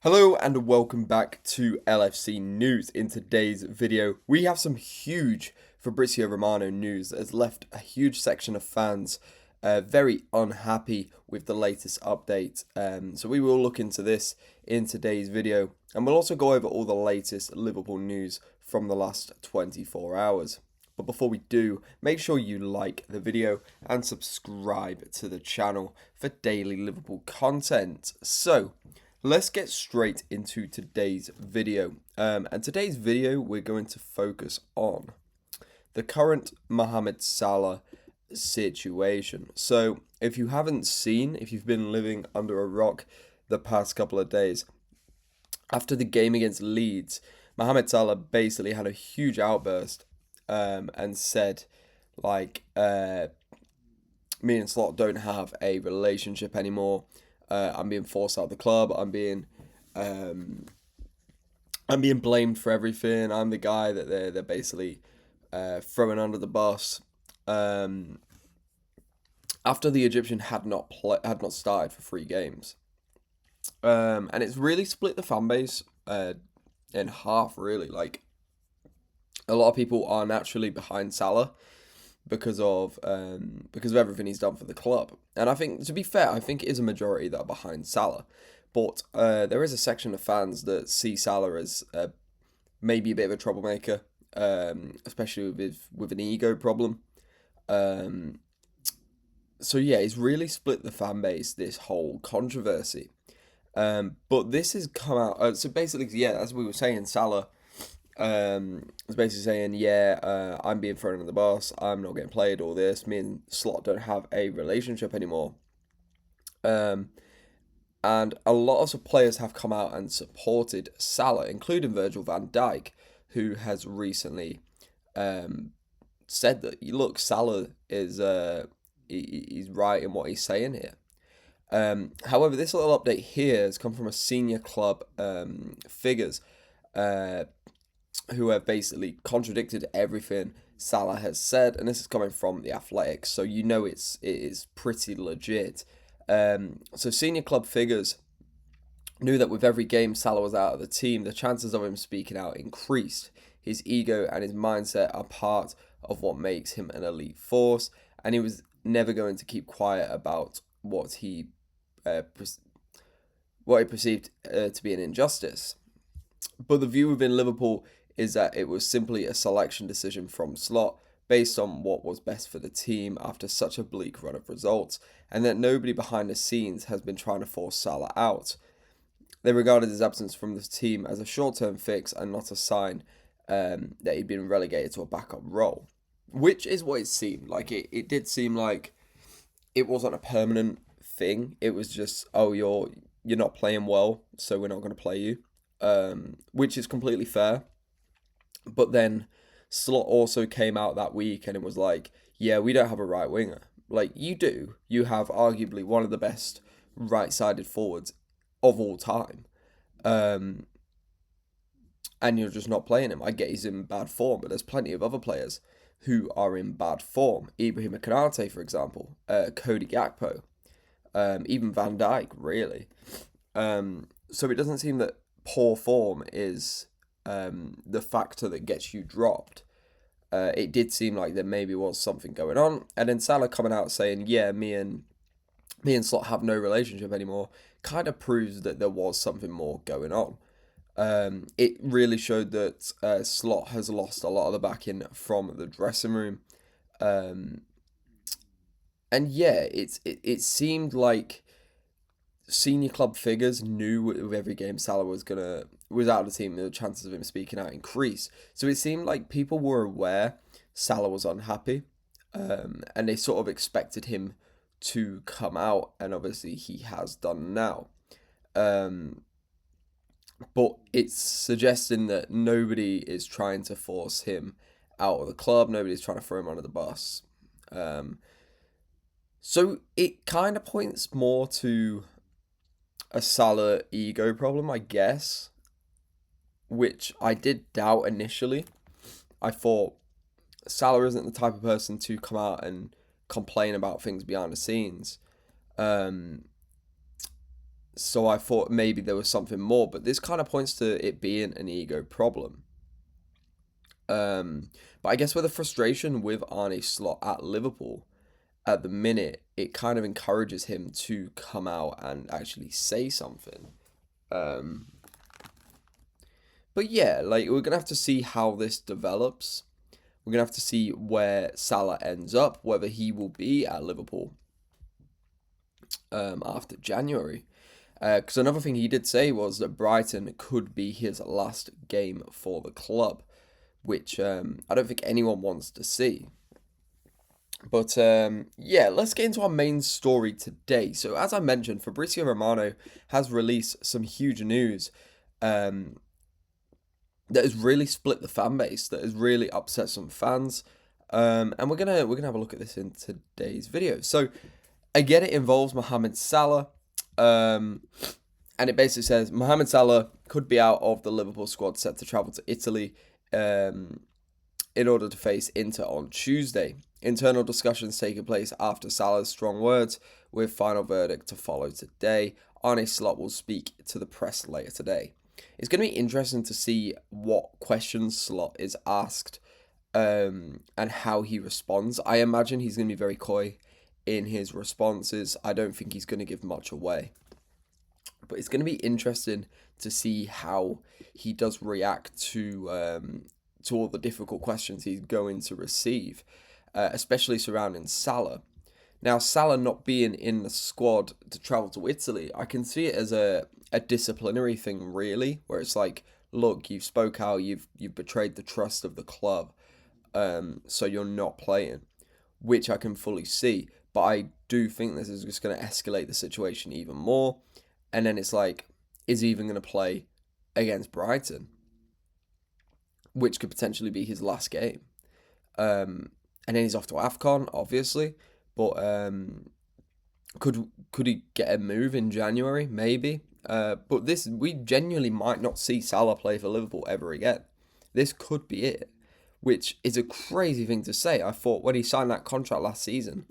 Hello and welcome back to LFC News. In today's video, we have some huge Fabrizio Romano news that has left a huge section of fans very unhappy with the latest update. So we will look into this in today's video, and we'll also go over all the latest Liverpool news from the last 24 hours. But before we do, make sure you like the video and subscribe to the channel for daily Liverpool content. So, let's get straight into today's video. And today's video, we're going to focus on the current Mohamed Salah situation. So, if you haven't seen, if you've been living under a rock the past couple of days, after the game against Leeds, Mohamed Salah basically had a huge outburst and said, like, me and Slot don't have a relationship anymore. I'm being forced out of the club. I'm being blamed for everything. I'm the guy that they're basically throwing under the bus. After the Egyptian had not started for 3 games, and it's really split the fan base in half. Really, like, a lot of people are naturally behind Salah because of everything he's done for the club. And I think, to be fair, I think it is a majority that are behind Salah. But there is a section of fans that see Salah as maybe a bit of a troublemaker, especially with an ego problem. So yeah, it's really split the fan base, this whole controversy. But this has come out. So basically, yeah, as we were saying, Salah was basically saying, I'm being thrown under the bus, I'm not getting played, all this, me and Slot don't have a relationship anymore. And a lot of players have come out and supported Salah, including Virgil van Dijk, who has recently said that, look, Salah is he's right in what he's saying here. However, this little update here has come from a senior club figures who have basically contradicted everything Salah has said, and this is coming from the Athletics, so you know it is pretty legit. So senior club figures knew that with every game Salah was out of the team, the chances of him speaking out increased. His ego and his mindset are part of what makes him an elite force, and he was never going to keep quiet about what he perceived to be an injustice. But the view within Liverpool is that it was simply a selection decision from Slot based on what was best for the team after such a bleak run of results, and that nobody behind the scenes has been trying to force Salah out. They regarded his absence from the team as a short-term fix and not a sign that he'd been relegated to a backup role, which is what it seemed like. It did seem like it wasn't a permanent thing. It was just, oh, you're not playing well, so we're not going to play you, which is completely fair. But then Slot also came out that week and it was like, yeah, we don't have a right winger. Like, you do. You have arguably one of the best right-sided forwards of all time. And you're just not playing him. I get he's in bad form, but there's plenty of other players who are in bad form. Ibrahim Konate, for example. Cody Gakpo. Even Van Dijk, really. So it doesn't seem that poor form is the factor that gets you dropped. It did seem like there maybe was something going on, and then Salah coming out saying, "Yeah, me and Slot have no relationship anymore," kind of proves that there was something more going on. It really showed that Slot has lost a lot of the backing from the dressing room, and yeah, it seemed like senior club figures knew with every game Salah was out of the team, the chances of him speaking out increased. So it seemed like people were aware Salah was unhappy, and they sort of expected him to come out, and obviously he has done now. But it's suggesting that nobody is trying to force him out of the club, nobody's trying to throw him under the bus. So it kind of points more to a Salah ego problem, I guess, which I did doubt initially. I thought Salah isn't the type of person to come out and complain about things behind the scenes. So I thought maybe there was something more, but this kind of points to it being an ego problem. But I guess with the frustration with Arne Slot at Liverpool at the minute, it kind of encourages him to come out and actually say something. Um, but yeah, like we're gonna have to see how this develops. We're gonna have to see where Salah ends up, whether he will be at Liverpool after January. Because another thing he did say was that Brighton could be his last game for the club, which I don't think anyone wants to see. But yeah, let's get into our main story today. So, as I mentioned, Fabrizio Romano has released some huge news um, that has really split the fan base, that has really upset some fans. And we're gonna have a look at this in today's video. So, again, it involves Mohamed Salah. Um, and it basically says Mohamed Salah could be out of the Liverpool squad set to travel to Italy in order to face Inter on Tuesday. Internal discussions taking place after Salah's strong words, with final verdict to follow today. Arne Slot will speak to the press later today. It's going to be interesting to see what questions Slot is asked and how he responds. I imagine he's going to be very coy in his responses. I don't think he's going to give much away. But it's going to be interesting to see how he does react to all the difficult questions he's going to receive, especially surrounding Salah. Now, Salah not being in the squad to travel to Italy, I can see it as a disciplinary thing, really, where it's like, look, you've spoke out, you've betrayed the trust of the club, so you're not playing, which I can fully see. But I do think this is just going to escalate the situation even more. And then it's like, is he even going to play against Brighton? Which could potentially be his last game. And then he's off to AFCON, obviously. But could he get a move in January? Maybe. But we genuinely might not see Salah play for Liverpool ever again. This could be it, which is a crazy thing to say. I thought when he signed that contract last season,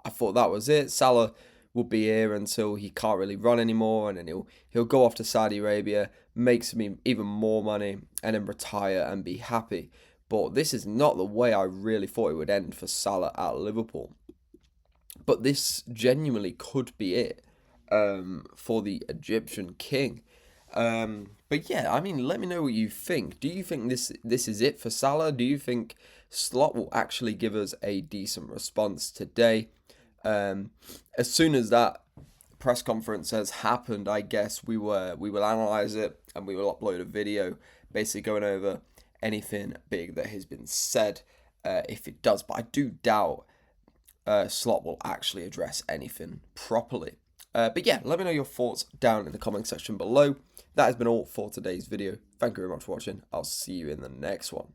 I thought that was it. Salah will be here until he can't really run anymore, and then he'll go off to Saudi Arabia, make some even more money, and then retire and be happy. But this is not the way I really thought it would end for Salah at Liverpool. But this genuinely could be it for the Egyptian king. But yeah, I mean, let me know what you think. Do you think this is it for Salah? Do you think Slot will actually give us a decent response today? As soon as that press conference has happened, I guess we will analyze it and we will upload a video basically going over anything big that has been said if it does. But I do doubt Slot will actually address anything properly. But yeah, let me know your thoughts down in the comment section below. That has been all for today's video. Thank you very much for watching. I'll see you in the next one.